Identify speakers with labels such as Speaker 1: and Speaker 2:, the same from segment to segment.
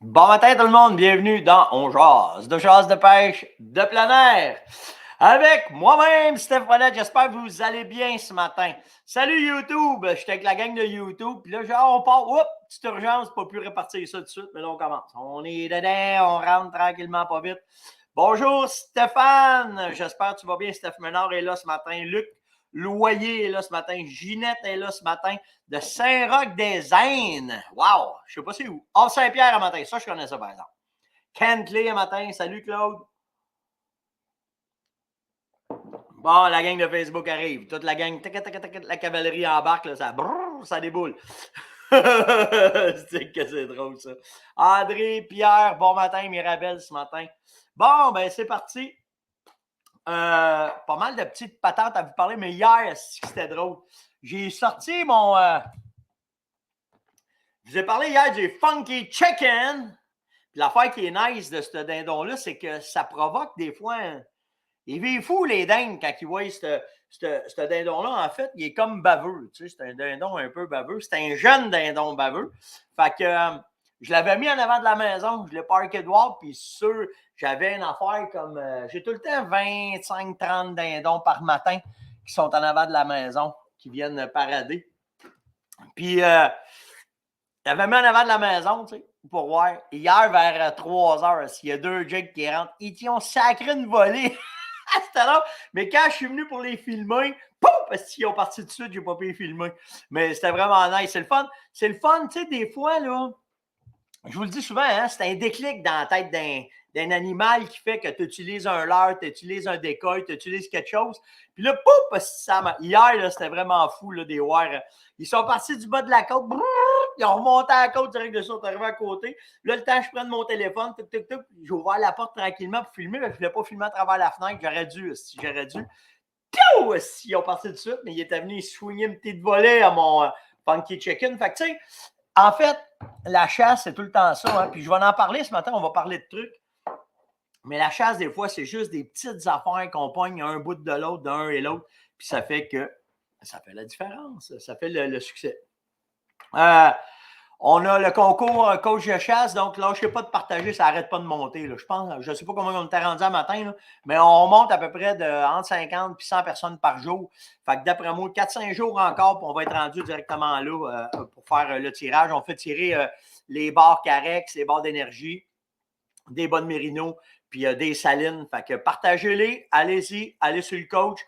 Speaker 1: Bon matin tout le monde, bienvenue dans On jase de pêche de plein air. Avec moi-même, Steph Ouellet, j'espère que vous allez bien ce matin. Salut YouTube, je suis avec la gang de YouTube, puis là, on part, petite urgence, pas pu répartir ça tout de suite, mais là, on commence. On est dedans, on rentre tranquillement, pas vite. Bonjour Stéphane, j'espère que tu vas bien. Steph Menard est là ce matin, Luc Loyer est là ce matin, Ginette est là ce matin, de Saint-Roch-des-Aisnes. Wow, je sais pas c'est où. Ah, Saint-Pierre à matin, ça je connais ça par exemple. Kentley à matin, salut Claude. Bon, la gang de Facebook arrive. Toute la gang, la cavalerie embarque, là, ça déboule. C'est que c'est drôle, ça. André, Pierre, bon matin, Mirabelle ce matin. Bon, ben c'est parti. Pas mal de petites patentes à vous parler, mais hier, c'était drôle. J'ai sorti mon... je vous ai parlé hier du Funky Chicken. Puis l'affaire qui est nice de ce dindon-là, c'est que ça provoque des fois... Ils vivent fous, les dindes, quand ils voient ce dindon-là. En fait, il est comme baveux. Tu sais, c'est un dindon un peu baveux. C'est un jeune dindon baveux. Fait que je l'avais mis en avant de la maison. Je l'ai parké dehors. Puis sûr, j'avais une affaire comme... j'ai tout le temps 25-30 dindons par matin qui sont en avant de la maison, qui viennent parader. Puis, j'avais mis en avant de la maison, tu sais, pour voir. Hier, vers 3 heures, s'il y a deux jigs qui rentrent, ils ont sacré une volée. C'était là. Mais quand je suis venu pour les filmer, pouf, parce qu'ils ont parti de suite, j'ai pas pu les filmer. Mais c'était vraiment nice. C'est le fun. C'est le fun, tu sais, des fois, là, je vous le dis souvent, hein, c'est un déclic dans la tête d'un animal qui fait que tu utilises un leurre, tu utilises un décoil, tu utilises quelque chose. Puis là, pouf, hier, là, c'était vraiment fou, là, des wires. Ils sont partis du bas de la côte, brrr, ils ont remonté à la côte direct de ça, ils sont arrivés à côté. Là, le temps que je prenne mon téléphone, j'ai ouvert la porte tranquillement pour filmer, mais je ne voulais pas filmer à travers la fenêtre, j'aurais dû. Piou! Ils ont parti de suite, mais ils étaient venus soigner une petite volée à mon Funky Chicken. Fait que, tu sais, en fait, la chasse, c'est tout le temps ça. Hein? Puis je vais en parler ce matin, on va parler de trucs. Mais la chasse, des fois, c'est juste des petites affaires qu'on pogne un bout de l'autre, d'un et l'autre. Puis ça fait que ça fait la différence. Ça fait le succès. On a le concours coach de chasse, donc là, je ne sais pas de partager, ça n'arrête pas de monter. Là. Je pense, je ne sais pas comment on était rendu à matin, là, mais on monte à peu près entre 50 et 100 personnes par jour. Fait que d'après moi, 4-5 jours encore, puis on va être rendu directement là pour faire le tirage. On fait tirer les barres Carex, les barres d'énergie, des bonnes Mérino, puis des salines. Fait que partagez-les, allez-y, allez sur le coach,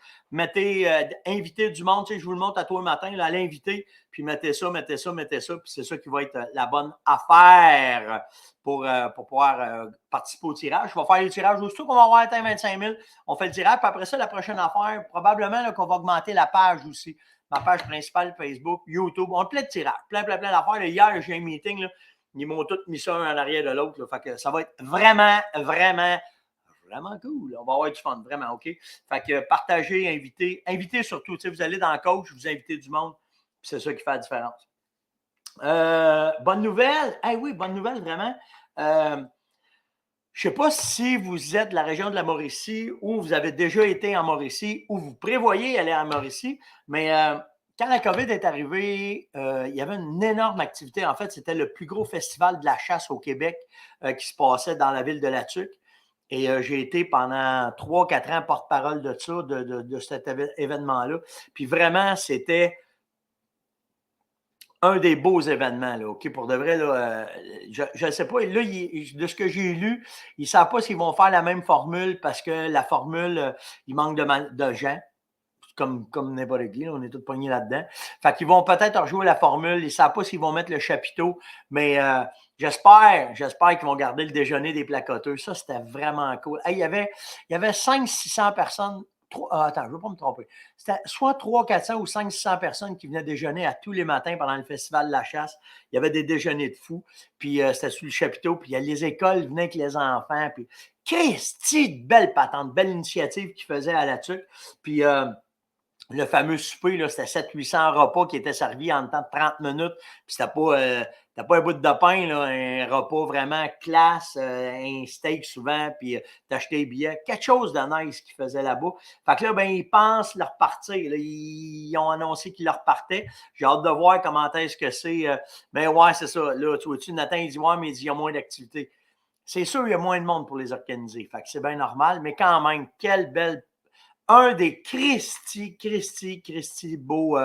Speaker 1: invitez du monde. Tu sais, je vous le montre à toi le matin, là, allez inviter, puis mettez ça, puis c'est ça qui va être la bonne affaire pour pouvoir participer au tirage. Je vais faire le tirage aussitôt qu'on va avoir atteint 25 000. On fait le tirage, puis après ça, la prochaine affaire, probablement là, qu'on va augmenter la page aussi. Ma page principale, Facebook, YouTube. On a plein de tirages, plein d'affaires. Hier, j'ai un meeting, là, ils m'ont tous mis ça un en arrière de l'autre. Fait que ça va être vraiment cool. On va avoir du fun, vraiment, OK? Fait que partagez, invitez surtout. Tu sais, vous allez dans le coach, vous invitez du monde, puis c'est ça qui fait la différence. Bonne nouvelle. Oui, bonne nouvelle, vraiment. Je ne sais pas si vous êtes de la région de la Mauricie ou vous avez déjà été en Mauricie ou vous prévoyez aller en Mauricie, mais quand la COVID est arrivée, il y avait une énorme activité. En fait, c'était le plus gros festival de la chasse au Québec qui se passait dans la ville de La Tuque. Et j'ai été pendant 3-4 ans porte-parole de ça, de cet événement-là. Puis vraiment, c'était un des beaux événements, là, OK? Pour de vrai, là, je ne sais pas, là, de ce que j'ai lu, ils ne savent pas s'ils vont faire la même formule parce que la formule, il manque de gens, comme n'importe qui, on est tous pognés là-dedans. Fait qu'ils vont peut-être rejouer la formule, ils ne savent pas s'ils vont mettre le chapiteau, mais j'espère qu'ils vont garder le déjeuner des placoteux. Ça, c'était vraiment cool. Il y avait 500-600 personnes. Attends, je ne veux pas me tromper. C'était soit 300-400 ou 500-600 personnes qui venaient déjeuner à tous les matins pendant le festival de la chasse. Il y avait des déjeuners de fous. Puis c'était sur le chapiteau. Puis les écoles venaient avec les enfants. Puis qu'est-ce que belle patente, belle initiative qu'ils faisaient à La Tuque. Puis le fameux souper, là, c'était 700-800 repas qui étaient servis en temps de 30 minutes. Puis c'était pas un bout de pain, là, un repas vraiment classe, un steak souvent, puis t'achetais des billets. Quelque chose de nice qu'ils faisaient là-bas. Fait que là, ben, ils pensent leur partir. Là. Ils ont annoncé qu'ils leur partaient. J'ai hâte de voir comment est-ce que c'est. Ben ouais, c'est ça. Là, tu vois-tu, Nathan, il dit, ouais, mais il y a moins d'activités. C'est sûr, il y a moins de monde pour les organiser. Fait que c'est bien normal, mais quand même, quelle belle. Un des Christy beaux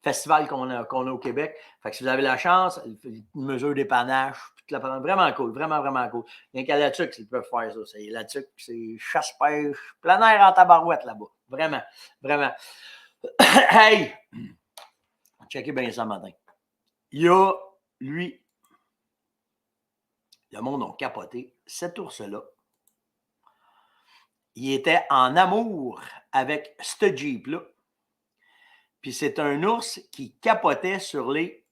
Speaker 1: festivals qu'on a au Québec. Fait que si vous avez la chance, une mesure des panaches, vraiment cool, vraiment, vraiment cool. Il y a qu'à la tuque s'ils peuvent faire ça. C'est la tuque, c'est chasse-pêche, plein air en tabarouette là-bas. Vraiment, vraiment. Hey! Checkez bien ça matin. Il y a, lui, le monde a capoté. Cet ours-là, il était en amour avec ce Jeep-là. Puis c'est un ours qui capotait sur les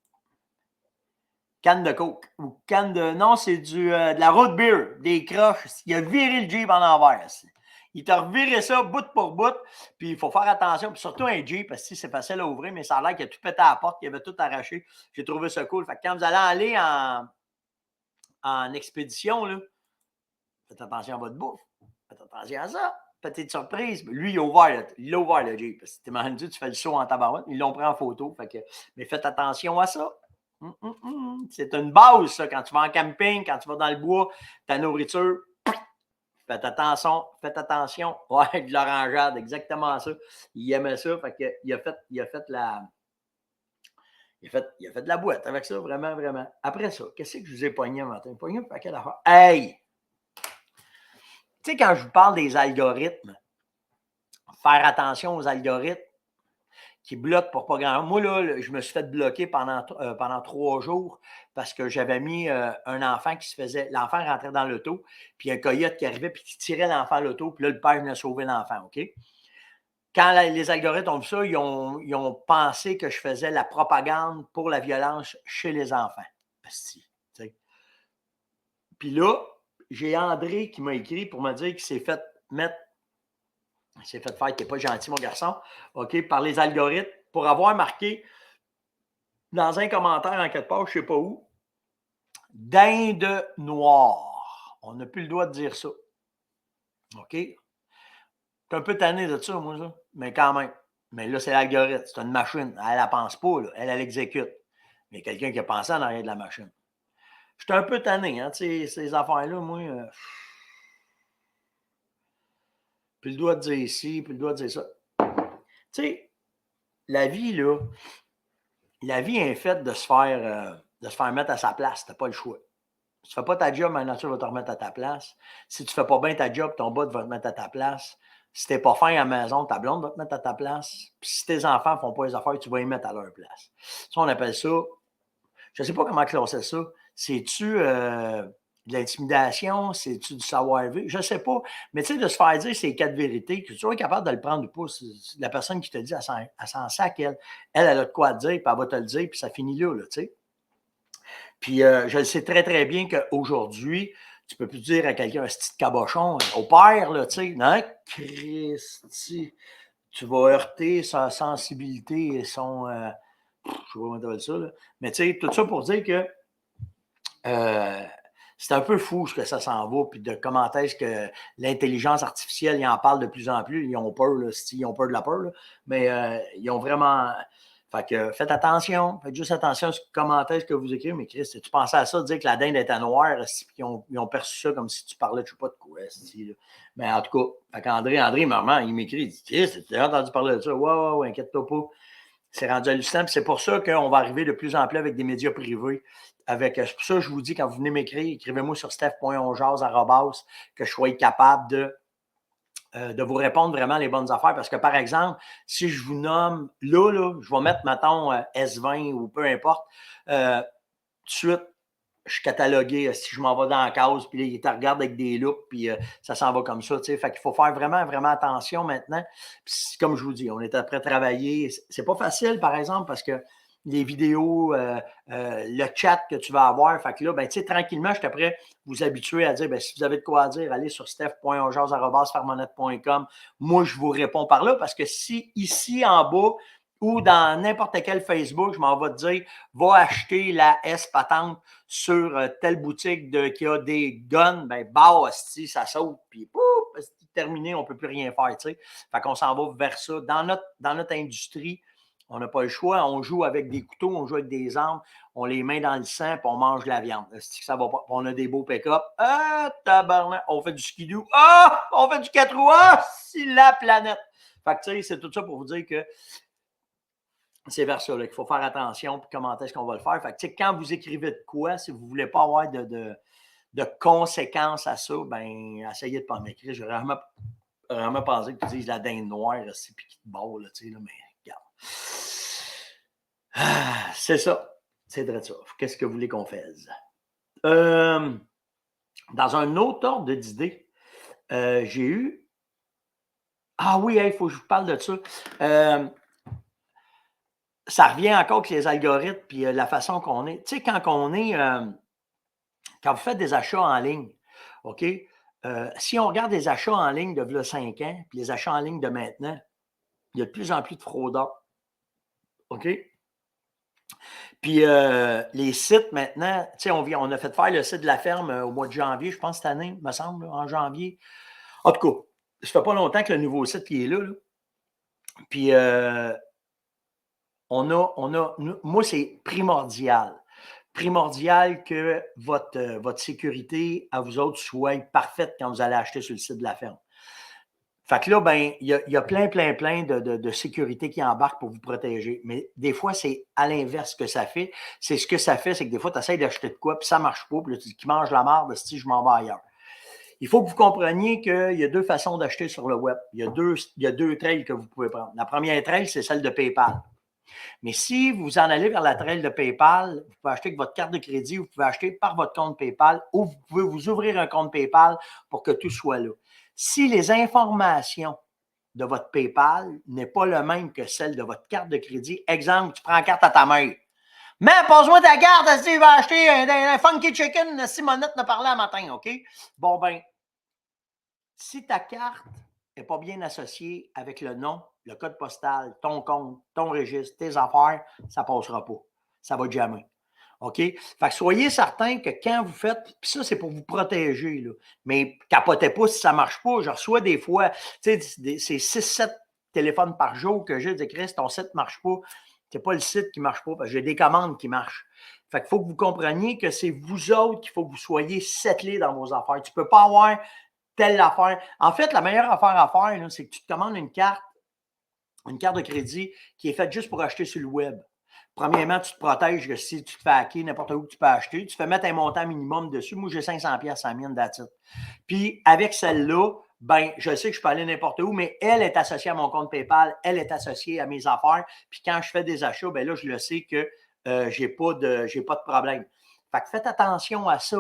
Speaker 1: cannes de coke ou cannes de... Non, c'est de la road beer, des croches. Il a viré le Jeep en envers. Il t'a reviré ça bout pour bout. Puis il faut faire attention. Puis surtout un Jeep, parce que c'est facile à ouvrir, mais ça a l'air qu'il a tout pété à la porte, qu'il avait tout arraché. J'ai trouvé ça cool. Fait que quand vous allez aller en expédition, là, faites attention à votre bouffe. Faites attention à ça. Petite surprise. Lui, il a ouvert le Jeep. Parce que t'es mal dit, tu fais le saut en tabarouette. Ils l'ont pris en photo. Fait que, mais faites attention à ça. C'est une base, ça. Quand tu vas en camping, quand tu vas dans le bois, ta nourriture, faites attention. Ouais, de l'orangeade, exactement ça. Il aimait ça. Fait que, il a fait de la boîte avec ça, vraiment, vraiment. Après ça, qu'est-ce que je vous ai pogné un matin? Pogné un paquet d'affaires. Hey! Tu sais, quand je vous parle des algorithmes, faire attention aux algorithmes qui bloquent pour pas grand. Moi, là, je me suis fait bloquer pendant 3 jours parce que j'avais mis un enfant qui se faisait. L'enfant rentrait dans l'auto, puis un coyote qui arrivait, puis qui tirait l'enfant à l'auto, puis là, le père venait sauver l'enfant, OK? Quand les algorithmes ont vu ça, ils ont pensé que je faisais la propagande pour la violence chez les enfants. Puis là, j'ai André qui m'a écrit pour me dire qu'il s'est fait mettre. Il s'est fait faire qu'il n'est pas gentil, mon garçon, OK, par les algorithmes pour avoir marqué dans un commentaire en quelque part, je ne sais pas où, dinde noire. On n'a plus le droit de dire ça. OK? Je suis un peu tanné de ça, moi, ça. Mais quand même. Mais là, c'est l'algorithme. C'est une machine. Elle ne pense pas, là. Elle exécute. Mais quelqu'un qui a pensé en arrière de la machine. Je suis un peu tanné, hein, ces affaires-là, moi. Plus le droit de dire ici, plus le droit de dire ça. Tu sais, la vie, là, la vie est faite de se faire mettre à sa place. Tu n'as pas le choix. Si tu ne fais pas ta job, la nature va te remettre à ta place. Si tu ne fais pas bien ta job, ton boss va te mettre à ta place. Si tu n'es pas fin à la maison, ta blonde va te mettre à ta place. Puis si tes enfants ne font pas les affaires, tu vas les mettre à leur place. Ça, on appelle ça, je ne sais pas comment classer ça. C'est-tu de l'intimidation? C'est-tu du savoir-vivre? Je ne sais pas. Mais tu sais, de se faire dire ces 4 vérités, que tu sois capable de le prendre ou pas, la personne qui te dit, elle s'en sac, elle. Elle a de quoi te dire, puis elle va te le dire, puis ça finit là, tu sais. Puis je le sais très, très bien qu'aujourd'hui, tu ne peux plus dire à quelqu'un un petit cabochon, au père, là, tu sais, non, Christy, tu vas heurter sa sensibilité et son. Je ne sais pas comment tu appelles ça, là. Mais tu sais, tout ça pour dire que c'est un peu fou ce que ça s'en va, puis de comment est-ce que l'intelligence artificielle, ils en parlent de plus en plus. Ils ont peur, là, ils ont peur de la peur, là, mais ils ont vraiment. Fait que faites attention, faites juste attention à comment est-ce que vous écrivez. Mais Chris, tu pensais à ça, dire que la dinde était noire, puis ils ont perçu ça comme si tu parlais, je ne sais pas de quoi. Mais en tout cas, André, maman, il m'écrit, il dit, Chris, tu as déjà entendu parler de ça? Ouais, inquiète-toi pas. C'est rendu hallucinant. Puis c'est pour ça qu'on va arriver de plus en plus avec des médias privés. C'est pour ça que je vous dis, quand vous venez m'écrire, écrivez-moi sur steph.onjase@ que je sois capable de vous répondre vraiment les bonnes affaires. Parce que, par exemple, si je vous nomme là, je vais mettre, mettons, S20 ou peu importe, tout de suite, je suis catalogué. Si je m'en vais dans la case, puis là, il te regarde avec des loupes, puis ça s'en va comme ça. Fait qu'il faut faire vraiment, vraiment attention maintenant. Puis, comme je vous dis, on est après travailler. C'est pas facile, par exemple, parce que les vidéos, le chat que tu vas avoir. Fait que là, ben, tu sais, tranquillement, je suis prêt à vous habituer à dire, ben, si vous avez de quoi dire, allez sur steph.onjaz@farmonette.com. Moi, je vous réponds par là parce que si ici en bas ou dans n'importe quel Facebook, je m'en vais te dire, va acheter la S patente sur telle boutique qui a des guns, ben, si ça saute, puis pouf, c'est terminé, on ne peut plus rien faire, tu sais. Fait qu'on s'en va vers ça. Dans notre industrie, on n'a pas le choix. On joue avec des couteaux, on joue avec des armes, on les met dans le sang, puis on mange la viande. Ça va pas. On a des beaux pick-up. Ah, tabarnak, on fait du skidoo. Ah, on fait du 4 roues. Ah, c'est la planète. Fait que, tu sais, c'est tout ça pour vous dire que c'est vers ça qu'il faut faire attention, puis comment est-ce qu'on va le faire. Fait que, tu sais, quand vous écrivez de quoi, si vous ne voulez pas avoir de conséquences à ça, ben essayez de ne pas m'écrire. J'ai vraiment pensé que tu dises la dinde noire, puis qui te barre, là, tu sais, là, mais regarde. Ah, c'est ça. C'est vrai ça. Qu'est-ce que vous voulez qu'on fasse? Dans un autre ordre d'idée, j'ai eu. Ah oui, il faut que je vous parle de ça. Ça revient encore avec les algorithmes puis la façon qu'on est. Tu sais, quand vous faites des achats en ligne, OK? Si on regarde les achats en ligne de 5 ans, puis les achats en ligne de maintenant, il y a de plus en plus de fraudeurs. OK? Puis les sites maintenant, tu sais, on a fait faire le site de la ferme au mois de janvier, je pense, cette année, me semble, en janvier. En tout cas, ça fait pas longtemps que le nouveau site qui est là. Puis moi, c'est primordial. Primordial que votre sécurité à vous autres soit parfaite quand vous allez acheter sur le site de la ferme. Fait que là, ben, il y a plein de sécurité qui embarquent pour vous protéger. Mais des fois, c'est à l'inverse que ça fait. C'est ce que ça fait, c'est que des fois, tu essaies d'acheter de quoi, puis ça ne marche pas, puis là, tu dis qui mange la marde, si je m'en vais ailleurs. Il faut que vous compreniez qu'il y a deux façons d'acheter sur le web. Il y a deux trails que vous pouvez prendre. La première trail, c'est celle de PayPal. Mais si vous en allez vers la trail de PayPal, vous pouvez acheter avec votre carte de crédit, vous pouvez acheter par votre compte PayPal ou vous pouvez vous ouvrir un compte PayPal pour que tout soit là. Si les informations de votre PayPal n'est pas le même que celle de votre carte de crédit, exemple, tu prends la carte à ta mère. Mais pose-moi ta carte, si tu vas acheter un funky chicken, Simonette m'a parlé un matin, OK? Bon, ben, si ta carte n'est pas bien associée avec le nom, le code postal, ton compte, ton registre, tes affaires, ça ne passera pas. Ça va jamais. OK? Fait que soyez certains que quand vous faites, puis ça, c'est pour vous protéger, là. Mais capotez pas si ça ne marche pas. Je reçois des fois, tu sais, c'est 6-7 téléphones par jour que j'ai dit, Chris, ton site ne marche pas. C'est pas le site qui ne marche pas, parce que j'ai des commandes qui marchent. Fait qu'il faut que vous compreniez que c'est vous autres qu'il faut que vous soyez settlés dans vos affaires. Tu ne peux pas avoir telle affaire. En fait, la meilleure affaire à faire, là, c'est que tu te commandes une carte de crédit qui est faite juste pour acheter sur le web. Premièrement, tu te protèges que si tu te fais hacker n'importe où que tu peux acheter, tu fais mettre un montant minimum dessus. Moi, j'ai 500$ à la mienne d'attitude. Puis, avec celle-là, ben, je sais que je peux aller n'importe où, mais elle est associée à mon compte PayPal, elle est associée à mes affaires. Puis, quand je fais des achats, ben là, je le sais que je n'ai pas de problème. Fait que faites attention à ça.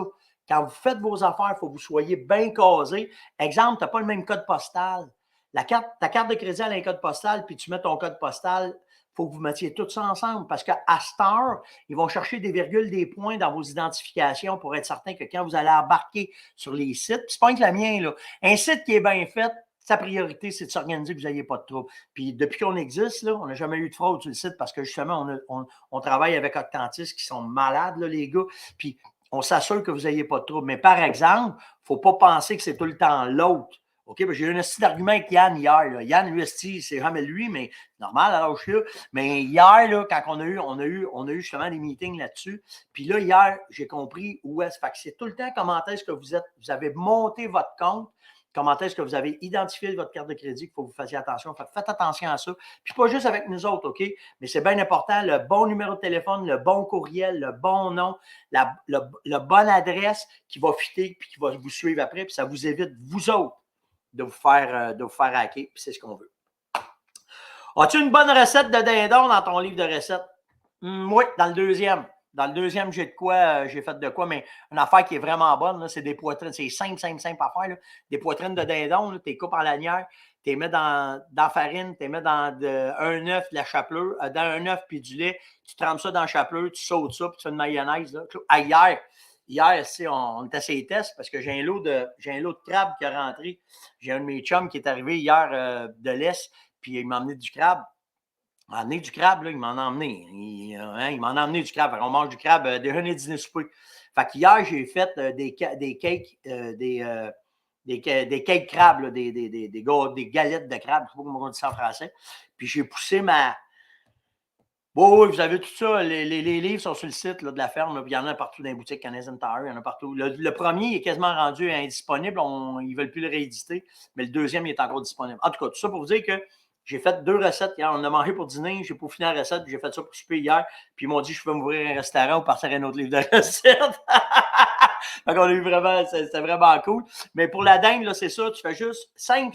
Speaker 1: Quand vous faites vos affaires, il faut que vous soyez bien casés. Exemple, tu n'as pas le même code postal. Ta carte de crédit a un code postal, puis tu mets ton code postal, il faut que vous mettiez tout ça ensemble parce qu'à cette heure, ils vont chercher des virgules, des points dans vos identifications pour être certain que quand vous allez embarquer sur les sites, puis c'est pas que le mien, là, un site qui est bien fait, sa priorité, c'est de s'organiser que vous n'ayez pas de trouble. Puis depuis qu'on existe, là, on n'a jamais eu de fraude sur le site parce que justement, on travaille avec Octantis qui sont malades, là, les gars. Puis on s'assure que vous n'ayez pas de trouble. Mais par exemple, il ne faut pas penser que c'est tout le temps l'autre. OK, j'ai eu un petit argument avec Yann hier. Là. Yann, lui, c'est jamais lui, mais normal, alors je suis là. Mais hier, là, quand on a eu justement des meetings là-dessus. Puis là, hier, j'ai compris où est-ce. Fait que c'est tout le temps comment est-ce que vous avez monté votre compte, comment est-ce que vous avez identifié votre carte de crédit, qu'il faut que vous fassiez attention. Fait que faites attention à ça. Puis pas juste avec nous autres, OK? Mais c'est bien important, le bon numéro de téléphone, le bon courriel, le bon nom, la bonne adresse qui va fitter puis qui va vous suivre après, puis ça vous évite, vous autres, de vous faire hacker, puis c'est ce qu'on veut. As-tu une bonne recette de dindon dans ton livre de recettes? Oui, dans le deuxième. Dans le deuxième, j'ai de quoi, j'ai fait de quoi, mais une affaire qui est vraiment bonne, c'est des poitrines. C'est simple à faire. Là. Des poitrines de dindon, tu les coupes en lanière, tu les mets dans la farine, tu les mets dans un œuf, de la chapelure, dans un œuf puis du lait, tu trempes ça dans la chapelure, tu sautes ça, puis tu fais une mayonnaise. Là. Ah, hier on était à ces tests parce que j'ai un lot de crabe qui est rentré. J'ai un de mes chums qui est arrivé hier de l'Est, puis il m'a amené du crabe. Il m'a amené du crabe, là, il m'en a emmené. Il m'en a emmené du crabe. On mange du crabe déjeuner, dîner, souper. Fait qu'hier, j'ai fait des cakes, des cakes crabes, là, des galettes de crabe. Je ne sais pas comment on dit ça en français. Puis j'ai poussé ma. Bon, oui, vous avez tout ça. Les livres sont sur le site là, de la ferme. Là, puis il y en a partout dans les boutiques Canadian Tire. Il y en a partout. Le premier est quasiment rendu indisponible. Ils ne veulent plus le rééditer. Mais le deuxième, il est encore disponible. En tout cas, tout ça pour vous dire que j'ai fait 2 recettes hier. On a mangé pour dîner. J'ai peaufiné la recette. Puis j'ai fait ça pour souper hier. Puis ils m'ont dit je peux m'ouvrir un restaurant ou partir à un autre livre de recettes. Donc, on a eu vraiment, c'était vraiment cool. Mais pour la dinde, là, c'est ça. Tu fais juste simple.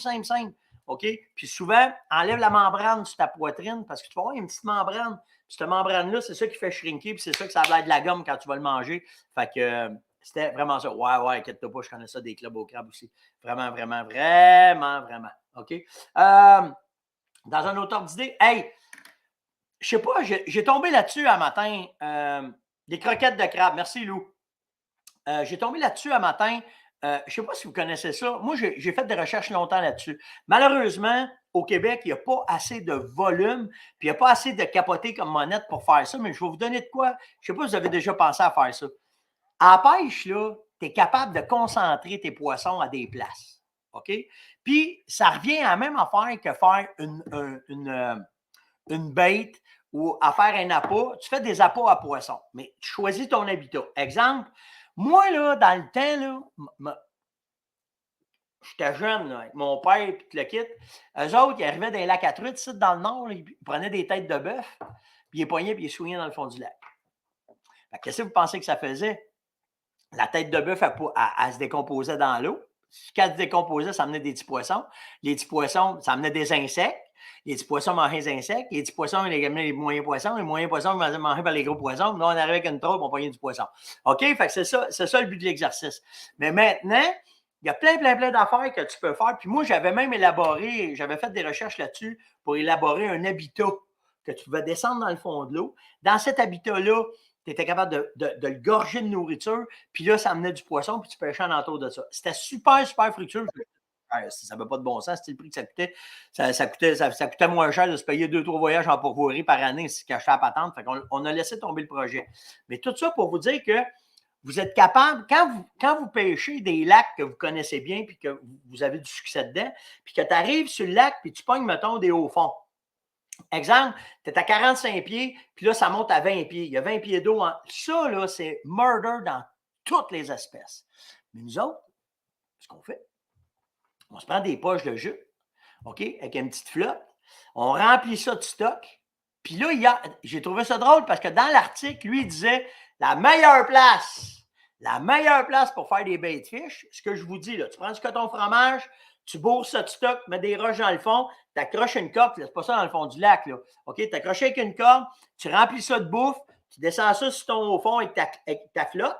Speaker 1: OK? Puis souvent, enlève la membrane sur ta poitrine parce que tu vas avoir une petite membrane. Puis cette membrane-là, c'est ça qui fait shrinker. Puis c'est ça que ça a l'air de la gomme quand tu vas le manger. Fait que c'était vraiment ça. Ouais, inquiète-toi pas, je connais ça des clubs au crabe aussi. Vraiment. OK? Dans un autre ordre d'idée, hey, je sais pas, j'ai tombé là-dessus un matin. Des croquettes de crabe. Merci, Lou. J'ai tombé là-dessus un matin. Je ne sais pas si vous connaissez ça. Moi, j'ai fait des recherches longtemps là-dessus. Malheureusement, au Québec, il n'y a pas assez de volume, puis il n'y a pas assez de capotés comme monette pour faire ça, mais je vais vous donner de quoi. Je ne sais pas si vous avez déjà pensé à faire ça. À la pêche, là, tu es capable de concentrer tes poissons à des places. OK? Puis, ça revient à la même affaire que faire une bait ou à faire un appât. Tu fais des appâts à poissons, mais tu choisis ton habitat. Exemple, moi, là, dans le temps, là, j'étais jeune, là, avec mon père et tout le kit. Eux autres, ils arrivaient dans les lacs à truites, ici, dans le nord, là, ils prenaient des têtes de bœuf, puis ils les pognaient, puis ils les soignaient dans le fond du lac. Qu'est-ce que vous pensez que ça faisait? La tête de bœuf, elle se décomposait dans l'eau. Quand elle se décomposait, ça amenait des petits poissons. Les petits poissons, ça amenait des insectes. Les petits poissons mangeaient les insectes. Les petits poissons, ils amenaient les moyens poissons. Les moyens poissons, ils mangeaient par les gros poissons. Là, on arrivait avec une trompe, on pognait du poisson. OK? Fait que c'est ça le but de l'exercice. Mais maintenant, il y a plein d'affaires que tu peux faire. Puis moi, j'avais même j'avais fait des recherches là-dessus pour élaborer un habitat que tu pouvais descendre dans le fond de l'eau. Dans cet habitat-là, tu étais capable de le gorger de nourriture, puis là, ça amenait du poisson, puis tu pêchais en entour de ça. C'était super fructueux. Ça n'avait pas de bon sens, c'était le prix que ça coûtait. Ça coûtait moins cher de se payer 2-3 voyages en pourvoirie par année si tu achetais la patente. Fait on a laissé tomber le projet. Mais tout ça pour vous dire que vous êtes capable, quand vous pêchez des lacs que vous connaissez bien, puis que vous avez du succès dedans, puis que tu arrives sur le lac, puis tu pognes, mettons, des hauts fonds. Exemple, tu es à 45 pieds, puis là, ça monte à 20 pieds. Il y a 20 pieds d'eau. Ça, là, c'est murder dans toutes les espèces. Mais nous autres, ce qu'on fait, on se prend des poches de jus, OK, avec une petite flotte. On remplit ça de stock. Puis là, j'ai trouvé ça drôle parce que dans l'article, lui, il disait la meilleure place pour faire des bait fish, ce que je vous dis, là, tu prends du coton fromage, tu bourres ça de stock, mets des roches dans le fond, tu accroches une corde, c'est pas ça dans le fond du lac, là. OK, tu accroches avec une corde, tu remplis ça de bouffe, tu descends ça sur ton fond avec ta flotte.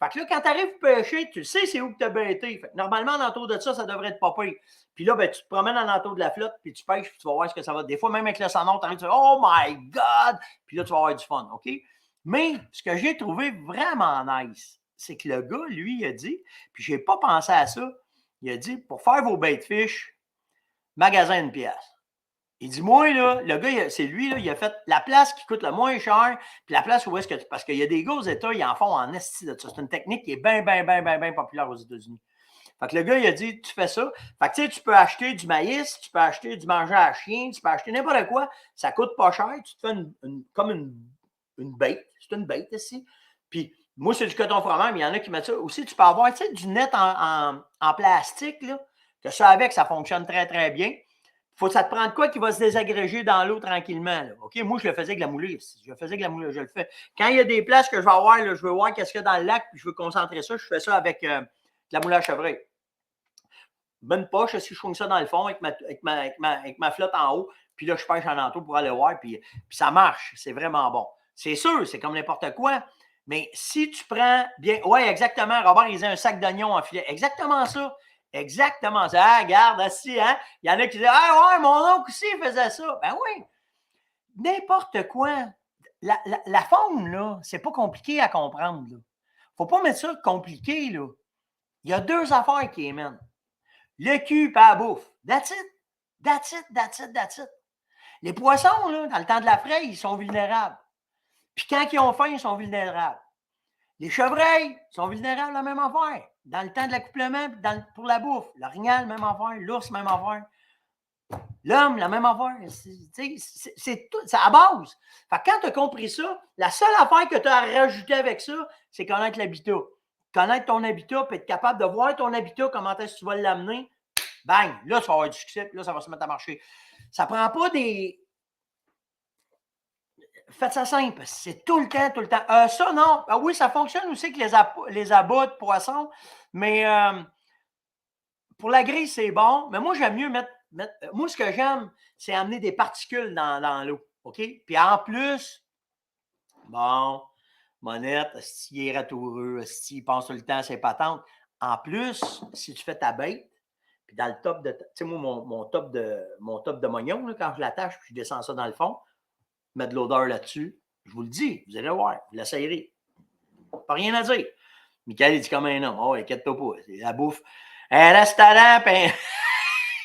Speaker 1: Fait que là, quand tu arrives pour pêcher, tu sais c'est où que tu as baité. Fait que normalement, en entour de ça, ça devrait être pas pire. Puis là, ben, tu te promènes en entour de la flotte, puis tu pêches, puis tu vas voir ce que ça va. Des fois, même avec le sonore, tu arrives, tu dis oh my God! Puis là, tu vas avoir du fun, OK? Mais ce que j'ai trouvé vraiment nice, c'est que le gars, lui, il a dit, puis je n'ai pas pensé à ça, il a dit, pour faire vos bait fish, magasin une pièce. Il dit, moi, là, le gars, c'est lui, là, il a fait la place qui coûte le moins cher, puis la place où est-ce que. Parce qu'il y a des gars aux États, ils en font en esti de ça. C'est une technique qui est bien populaire aux États-Unis. Fait que le gars, il a dit, tu fais ça. Fait que tu sais, tu peux acheter du maïs, tu peux acheter du manger à chien, tu peux acheter n'importe quoi. Ça coûte pas cher. Tu te fais comme une bête. C'est une bête ici. Puis moi, c'est du coton fromage, mais il y en a qui mettent ça. Aussi, tu peux avoir, tu sais, du net en plastique, là, que ça avec, ça fonctionne très bien. Faut que ça te prenne quoi qui va se désagréger dans l'eau tranquillement. Là. OK? Moi, je le faisais avec la moulisse. Je le fais. Quand il y a des places que je vais avoir, là, je veux voir qu'est-ce qu'il y a dans le lac, puis je veux concentrer ça, je fais ça avec de la moule à chevreuil. Bonne poche, si je fous ça dans le fond avec ma flotte en haut, puis là, je pêche en entour pour aller voir, puis ça marche. C'est vraiment bon. C'est sûr, c'est comme n'importe quoi. Mais si tu prends bien. Oui, exactement. Robert, il disait un sac d'oignons en filet. Exactement ça. Exactement ça. Ah, regarde, assis, hein? Il y en a qui disent ah, ouais, mon oncle aussi faisait ça. Ben oui. N'importe quoi. La faune, là, c'est pas compliqué à comprendre. Là. Faut pas mettre ça compliqué, là. Il y a deux affaires qui émènent. Le cul et la bouffe. That's it. That's it, that's it, that's it. Les poissons, là, dans le temps de la fraie, ils sont vulnérables. Puis quand ils ont faim, ils sont vulnérables. Les chevreuils sont vulnérables, la même affaire. Dans le temps de l'accouplement, pour la bouffe. L'orignal, même affaire. L'ours, même affaire. L'homme, la même affaire. C'est tout, c'est à base. Fait que quand tu as compris ça, la seule affaire que tu as à rajouter avec ça, c'est connaître l'habitat. Connaître ton habitat, puis être capable de voir ton habitat, comment est-ce que tu vas l'amener. Bang! Là, tu vas avoir du succès, puis là, ça va se mettre à marcher. Ça prend pas des. Faites ça simple. C'est tout le temps, tout le temps. Ça, non. Ah oui, ça fonctionne aussi avec les abats de poissons, mais pour la grille, c'est bon. Mais moi, j'aime mieux mettre. Moi, ce que j'aime, c'est amener des particules dans l'eau. OK? Puis en plus, bon, Monette, il est ratoureux, il passe tout le temps à ses patentes. En plus, si tu fais ta bête, puis dans le top de. Tu sais, moi, mon top de mognon, là, quand je l'attache, puis je descends ça dans le fond, mettre de l'odeur là-dessus, je vous le dis, vous allez voir, vous l'essayerez. Pas rien à dire. Michael, il dit comme un homme. Oh, inquiète-toi pas, c'est la bouffe. Un restaurant, puis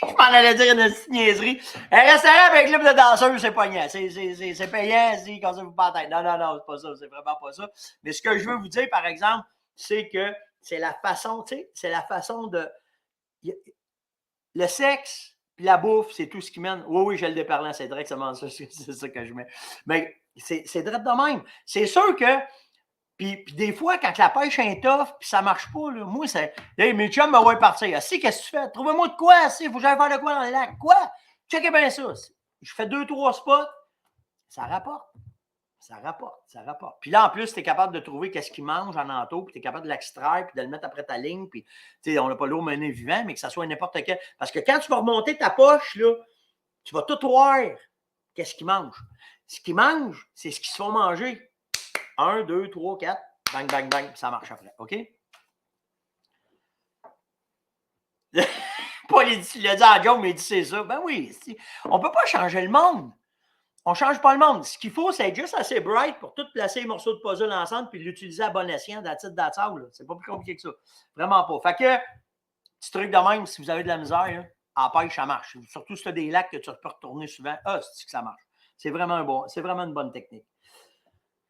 Speaker 1: je m'en allais dire une petite niaiserie. Un restaurant avec un club de danseurs, c'est payant. C'est payant, si, quand ça vous pas en tête. Non, non, non, c'est pas ça, c'est vraiment pas ça. Mais ce que je veux vous dire, par exemple, c'est que c'est la façon, tu sais, c'est la façon de. Le sexe, puis la bouffe, c'est tout ce qui mène. Oui, oui, j'ai le déparlant, c'est directement ça, c'est ça que je mets. Mais c'est direct de même. C'est sûr que. Puis des fois, quand la pêche est tough, puis ça marche pas, là, moi, c'est. Hey, mes chums me voient partir. Si, qu'est-ce que tu fais? Trouvez-moi de quoi, si, faut que j'aille faire de quoi dans le lac. Quoi? Checkez bien ça. Je fais 2-3 spots, ça rapporte. Ça rapporte, ça rapporte. Puis là, en plus, tu es capable de trouver qu'est-ce qu'il mange en entour, puis tu es capable de l'extraire, puis de le mettre après ta ligne, puis on n'a pas l'eau menée vivant, mais que ça soit n'importe quel. Parce que quand tu vas remonter ta poche, là, tu vas tout voir qu'est-ce qu'il mange. Ce qu'il mange, c'est ce qu'ils se font manger. 1, 2, 3, 4, bang, bang, bang, ça marche après. OK? Paul, il l'a dit à Joe, mais il dit c'est ça. Ben oui, on ne peut pas changer le monde. On ne change pas le monde. Ce qu'il faut, c'est être juste assez bright pour tout placer les morceaux de puzzle ensemble puis l'utiliser à bon escient, that's it, that's all. C'est pas plus compliqué que ça. Vraiment pas. Fait que, petit truc de même, si vous avez de la misère, là, en pêche, ça marche. Surtout si tu as des lacs que tu peux retourner souvent. Ah, c'est que ça marche. C'est vraiment une bonne technique.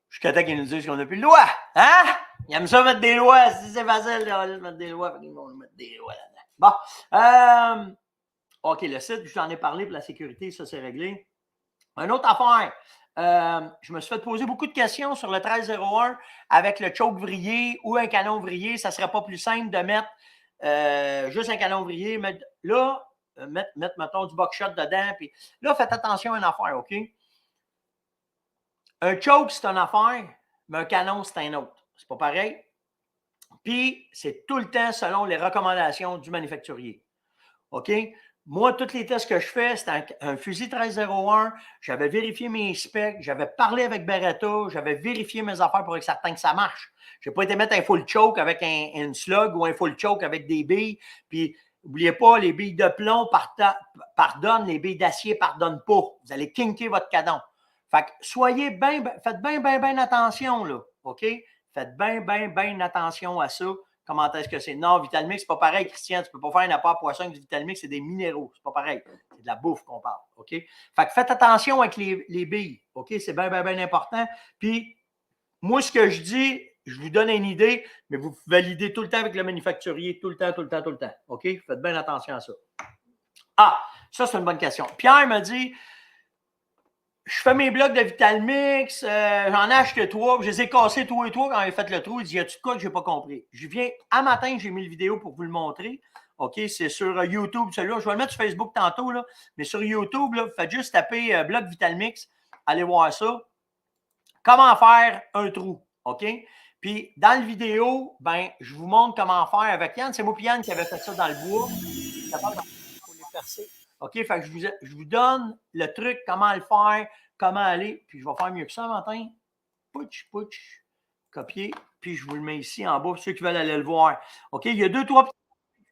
Speaker 1: Jusqu'à temps qu'ils nous disent qu'on n'a plus le doigt. Hein? Ils aiment ça mettre des lois. Si c'est facile, on va mettre des lois. Ils vont mettre des lois là-dedans. Bon. OK, le site, je t'en ai parlé pour la sécurité, ça c'est réglé. Une autre affaire, je me suis fait poser beaucoup de questions sur le 1301 avec le choke vrillé ou un canon vrillé. Ça ne serait pas plus simple de mettre juste un canon vrillé. Mais là, mettre, mettons, du buckshot dedans. Puis là, faites attention à une affaire, OK? Un choke, c'est une affaire, mais un canon, c'est un autre. C'est pas pareil. Puis, c'est tout le temps selon les recommandations du manufacturier. OK? Moi, tous les tests que je fais, c'est un fusil 1301. J'avais vérifié mes specs, j'avais parlé avec Beretta, j'avais vérifié mes affaires pour être certain que ça marche. Je n'ai pas été mettre un full choke avec une slug ou un full choke avec des billes. Puis, n'oubliez pas, les billes de plomb pardonnent, les billes d'acier ne pardonnent pas. Vous allez kinker votre canon. Fait que faites bien attention, là. OK? Faites bien attention à ça. Comment est-ce que c'est? Non, Vitalmix, c'est pas pareil, Christian. Tu peux pas faire un apport poisson avec du Vitalmix, c'est des minéraux. C'est pas pareil. C'est de la bouffe qu'on parle. OK? Fait que faites attention avec les billes. OK? C'est bien important. Puis, moi, ce que je dis, je vous donne une idée, mais vous validez tout le temps avec le manufacturier, tout le temps. OK? Faites bien attention à ça. Ah, ça, c'est une bonne question. Pierre m'a dit, je fais mes blocs de Vitalmix, j'en ai acheté 3, je les ai cassés tous et 3 quand j'ai fait le trou. Il dit, y a-tu de quoi que j'ai pas compris? Je viens, à matin, j'ai mis le vidéo pour vous le montrer. OK, c'est sur YouTube, celui-là. Je vais le mettre sur Facebook tantôt, là. Mais sur YouTube, là, faites juste taper bloc Vitalmix. Allez voir ça. Comment faire un trou, OK? Puis, dans le vidéo, ben, je vous montre comment faire avec Yann. C'est moi et Yann qui avait fait ça dans le bois. Il faut les percer. OK, fait que je vous donne le truc, comment le faire, comment aller. Puis, je vais faire mieux que ça, matin. Pouch. Copier, puis je vous le mets ici en bas pour ceux qui veulent aller le voir. OK? Il y a 2-3 petits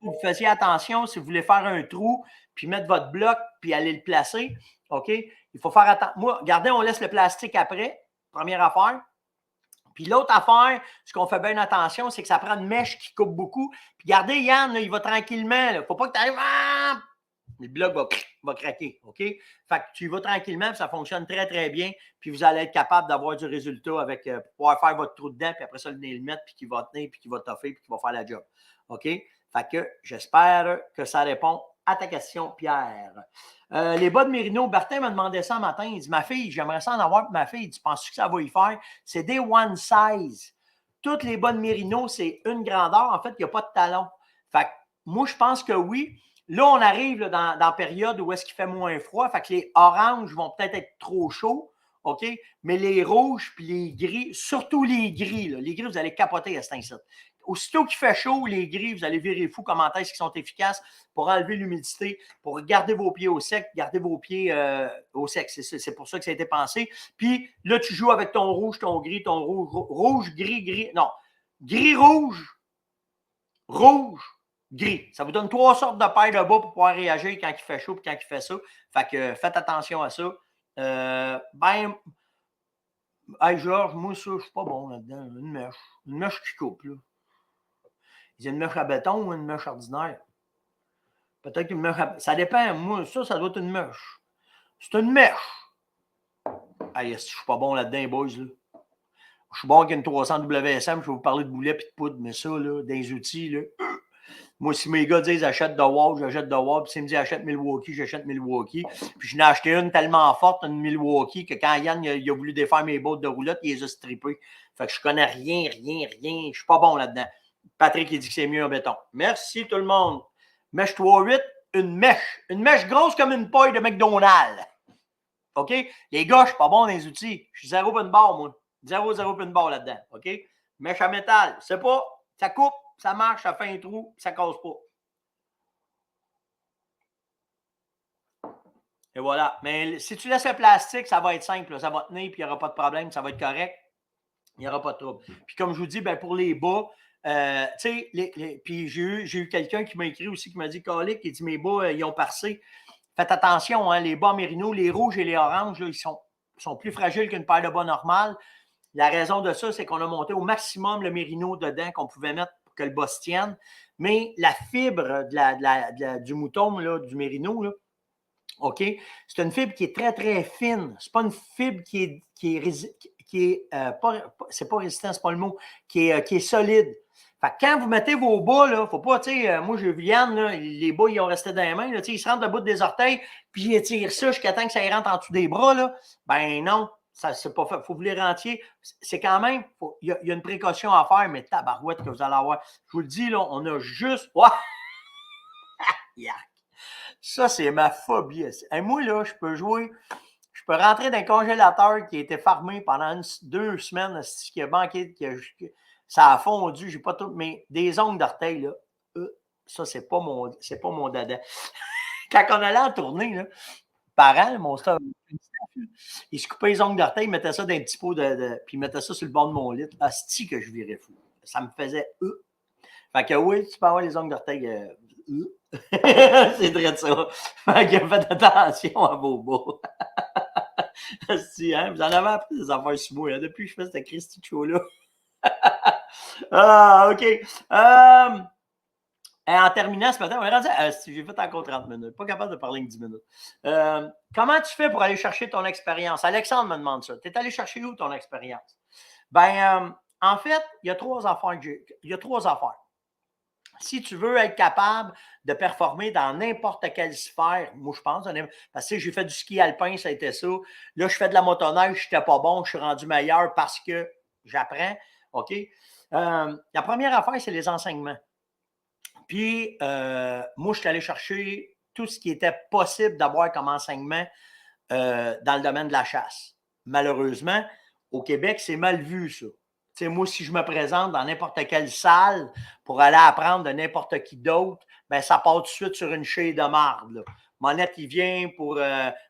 Speaker 1: vous faisiez attention si vous voulez faire un trou, puis mettre votre bloc, puis aller le placer. OK? Il faut faire attention. Moi, regardez, on laisse le plastique après. Première affaire. Puis l'autre affaire, ce qu'on fait bien attention, c'est que ça prend une mèche qui coupe beaucoup. Puis regardez, Yann, là, il va tranquillement. Il ne faut pas que tu arrives. Ah! Le bloc va craquer. OK? Fait que tu y vas tranquillement, puis ça fonctionne très, très bien. Puis vous allez être capable d'avoir du résultat avec pour pouvoir faire votre trou dedans, puis après ça, le mettre, puis qui va tenir, puis qui va toffer, puis qui va faire la job. OK? Fait que j'espère que ça répond à ta question, Pierre. Les bas de Mérino, Bertin m'a demandé ça un matin. Il dit, ma fille, j'aimerais ça en avoir pour ma fille. Il dit, penses-tu que ça va y faire? C'est des one size. Toutes les bas de Mérino, c'est une grandeur. En fait, il n'y a pas de talon. Fait que moi, je pense que oui. Là, on arrive là, dans la période où est-ce qu'il fait moins froid. Fait que les oranges vont peut-être être trop chauds. OK? Mais les rouges puis les gris, surtout les gris, là, les gris, vous allez capoter à cet instant. Aussitôt qu'il fait chaud, les gris, vous allez virer fou comment est-ce qu'ils sont efficaces pour enlever l'humidité, pour garder vos pieds au sec, garder vos pieds au sec. C'est pour ça que ça a été pensé. Puis là, tu joues avec ton rouge, ton rouge, gris. Non, gris, rouge, gris. Ça vous donne 3 sortes de paires de bas pour pouvoir réagir quand il fait chaud et quand il fait ça. Fait que faites attention à ça. Hey Georges, moi, ça, je suis pas bon là-dedans. Une mèche qui coupe, là. Il y a une mèche à béton ou une mèche ordinaire? Peut-être une mèche à... Ça dépend. Moi, ça doit être une mèche. C'est une mèche. Hey, je suis pas bon là-dedans, boys, là. Je suis bon avec une 300 WSM, je vais vous parler de boulet et de poudre, mais ça, là, des outils, là. Moi, si mes gars disent achète de Wall, j'achète de Wall. Puis s'ils me disent achète Milwaukee, j'achète Milwaukee. Puis je n'ai acheté une tellement forte, une Milwaukee, que quand Yann il a voulu défaire mes bottes de roulotte, il les a strippées. Fait que je connais rien. Je suis pas bon là-dedans. Patrick, il dit que c'est mieux en béton. Merci tout le monde. Mèche 3-8, une mèche. Une mèche grosse comme une paille de McDonald's. OK? Les gars, je suis pas bon dans les outils. Je suis zéro pin bar, moi. Zéro pin bar là-dedans. OK? Mèche à métal. C'est pas, ça coupe, ça marche, ça fait un trou, ça casse pas. Et voilà. Mais si tu laisses le plastique, ça va être simple. Là. Ça va tenir, puis il n'y aura pas de problème. Ça va être correct. Il n'y aura pas de trouble. Puis comme je vous dis, ben, pour les bas, tu sais, puis j'ai eu quelqu'un qui m'a écrit aussi, qui m'a dit, Colique, il dit, mes bas, ils ont passé. Faites attention, hein, les bas Mérino, les rouges et les oranges, là, ils sont plus fragiles qu'une paire de bas normale. La raison de ça, c'est qu'on a monté au maximum le Mérino dedans qu'on pouvait mettre pour que le bas se tienne. Mais la fibre du mouton, là, du Mérino, là, OK, c'est une fibre qui est très, très fine. Ce n'est pas une fibre qui est c'est pas résistant, c'est pas le mot, qui est solide. Fait que quand vous mettez vos bas, il ne faut pas, tu sais, moi, j'ai vu Yann, là, les bas, ils ont resté dans les mains, là, ils se rentrent au bout des orteils, puis ils étirent ça jusqu'à temps que ça rentre en dessous des bras, là. Ben non, ça c'est pas fait. Il faut vous les rentier. C'est quand même, il y a une précaution à faire, mais tabarouette que vous allez avoir. Je vous le dis, là, on a juste... Ouais. Yeah. Ça, c'est ma phobie. Et moi, là, je peux rentrer dans un congélateur qui a été fermé pendant 2 semaines, qui a banqué, ça a fondu, j'ai pas tout, mais des ongles d'orteil, là, ça, c'est pas mon dada. Quand on allait en tournée, là, parents, mon staff, ils se coupaient les ongles d'orteil, ils mettaient ça dans un petit pot puis ils mettaient ça sur le bord de mon lit. Asti que je virais fou. Ça me faisait Fait que oui, tu peux avoir les ongles d'orteil. C'est vrai de ça. Fait que faites attention à vos bas. Si, hein? Vous en avez appris des affaires sur moi, hein? Depuis que je fais cette Christy Show-là. OK. En terminant ce matin, on est rendu j'ai fait encore 30 minutes. Pas capable de parler que 10 minutes. Comment tu fais pour aller chercher ton expérience? Alexandre me demande ça. Tu es allé chercher où ton expérience? Ben, en fait, il y a 3 affaires. Si tu veux être capable de performer dans n'importe quelle sphère, moi je pense, parce que j'ai fait du ski alpin, ça a été ça. Là, je fais de la motoneige, je n'étais pas bon, je suis rendu meilleur parce que j'apprends. OK? La première affaire, c'est les enseignements. Puis, moi, je suis allé chercher tout ce qui était possible d'avoir comme enseignement dans le domaine de la chasse. Malheureusement, au Québec, c'est mal vu, ça. T'sais, moi, si je me présente dans n'importe quelle salle pour aller apprendre de n'importe qui d'autre, ben, ça part tout de suite sur une chaise de marde. Là. Monette, il vient pour.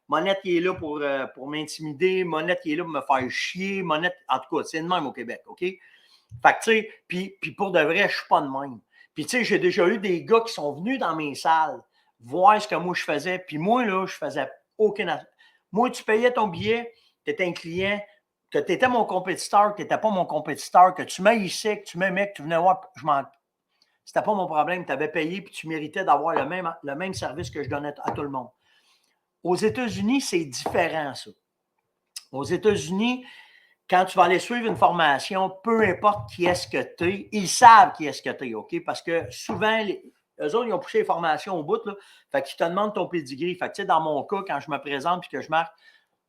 Speaker 1: Monette, il est là pour m'intimider. Monette, il est là pour me faire chier. Monette, en tout cas, c'est de même au Québec, OK? Fait que, tu sais, puis pour de vrai, je ne suis pas de même. Puis, tu sais, j'ai déjà eu des gars qui sont venus dans mes salles voir ce que moi je faisais. Puis moi, là, je faisais aucune. Moi, tu payais ton billet, tu étais un client, que tu étais mon compétiteur, que tu n'étais pas mon compétiteur, que tu m'haïssais, que tu m'aimais, que tu venais voir, c'était pas mon problème. Tu avais payé puis tu méritais d'avoir le même service que je donnais à tout le monde. Aux États-Unis, c'est différent, ça. Aux États-Unis, quand tu vas aller suivre une formation, peu importe qui est-ce que tu es, ils savent qui est-ce que tu es, OK? Parce que souvent, eux autres, ils ont poussé les formations au bout, là. Fait qu'ils te demandent ton pedigree. Fait que, tu sais, dans mon cas, quand je me présente puis que je marque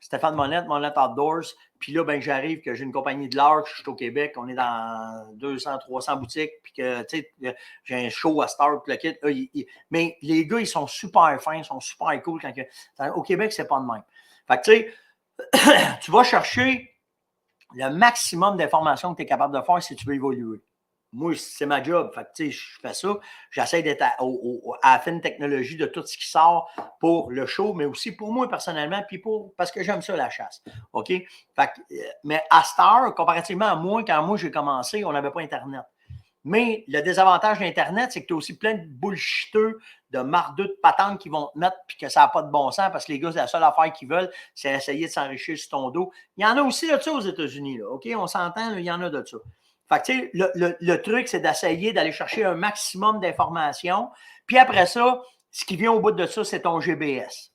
Speaker 1: Stéphane Monette Outdoors, puis là, ben, j'arrive que j'ai une compagnie de l'art, je suis au Québec, on est dans 200, 300 boutiques, puis que, tu sais, j'ai un show à Star, puis le kit. Mais les gars, ils sont super fins, ils sont super cool. Au Québec, c'est pas de même. Fait que, tu sais, tu vas chercher le maximum d'informations que tu es capable de faire si tu veux évoluer. Moi, c'est ma job. Fait que, tu sais, je fais ça. J'essaie d'être à la fine technologie de tout ce qui sort pour le show, mais aussi pour moi personnellement, puis parce que j'aime ça, la chasse. OK? Fait que, mais à cette heure, comparativement à moi, quand moi j'ai commencé, on n'avait pas Internet. Mais le désavantage d'Internet, c'est que tu as aussi plein de bullshiteux, de mardeux de patentes qui vont te mettre puis que ça n'a pas de bon sens parce que les gars, c'est la seule affaire qu'ils veulent, c'est essayer de s'enrichir sur ton dos. Il y en a aussi de ça aux États-Unis, là, OK? On s'entend, là, il y en a de ça. Fait que, tu sais, le truc, c'est d'essayer d'aller chercher un maximum d'informations. Puis après ça, ce qui vient au bout de ça, c'est ton GBS.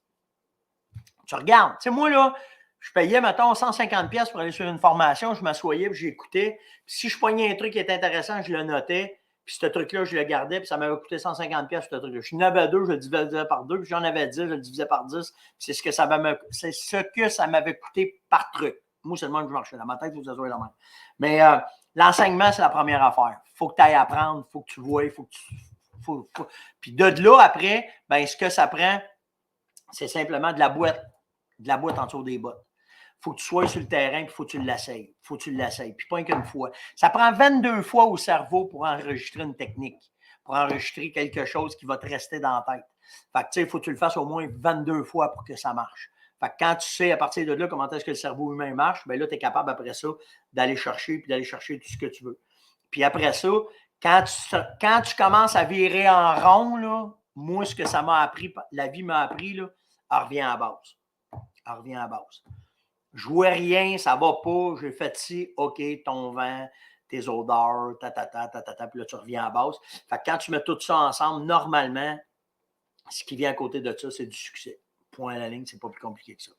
Speaker 1: Tu regardes. Tu sais, moi, là, je payais, mettons, 150$ pour aller sur une formation, je m'assoyais, puis j'écoutais. Puis si je pognais un truc qui était intéressant, je le notais. Puis ce truc-là, je le gardais, puis ça m'avait coûté 150$, ce truc-là. Je n'avais deux, je le divisais par deux, puis j'en avais 10, je le divisais par 10. C'est ce que ça m'avait coûté par truc. Moi, c'est le même que je marchais. Dans ma tête, il faut que ça soit la même. Mais l'enseignement, c'est la première affaire. Il faut que tu ailles apprendre, il faut que tu vois, il faut que tu. Puis de là, après, ben, ce que ça prend, c'est simplement de la boîte en dessous des bottes. Il faut que tu sois sur le terrain, puis il faut que tu l'essayes. Il faut que tu l'essayes. Puis pas qu'une fois. Ça prend 22 fois au cerveau pour enregistrer une technique, pour enregistrer quelque chose qui va te rester dans la tête. Fait que, tu sais, il faut que tu le fasses au moins 22 fois pour que ça marche. Fait que quand tu sais à partir de là comment est-ce que le cerveau humain marche, bien là, tu es capable après ça d'aller chercher puis d'aller chercher tout ce que tu veux. Puis après ça, quand tu commences à virer en rond, là, moi, ce que ça m'a appris, la vie m'a appris, là, elle revient à base. Elle revient à base. Je ne vois rien, ça ne va pas, j'ai fait ci, OK, ton vent, tes odeurs, puis là, tu reviens à base. Fait que quand tu mets tout ça ensemble, normalement, ce qui vient à côté de ça, c'est du succès. Point à la ligne, c'est pas plus compliqué que ça.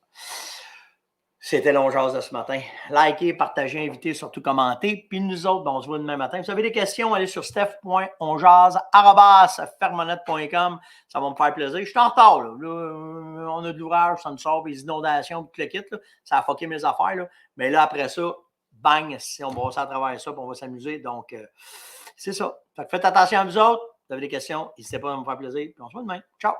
Speaker 1: C'était L'Onjase de ce matin. Likez, partagez, invitez, surtout commentez. Puis nous autres, on se voit demain matin. Si vous avez des questions, allez sur steph.onjase@fermonette.com. Ça va me faire plaisir. Je suis en retard. Là, on a de l'ouvrage, ça nous sort, des inondations, puis le kit. Là. Ça a fucké mes affaires. Là. Mais là, après ça, bang, on va passer à travers ça, puis on va s'amuser. Donc, c'est ça. Fait que faites attention à vous autres. Si vous avez des questions, n'hésitez pas à me faire plaisir. Puis on se voit demain. Ciao!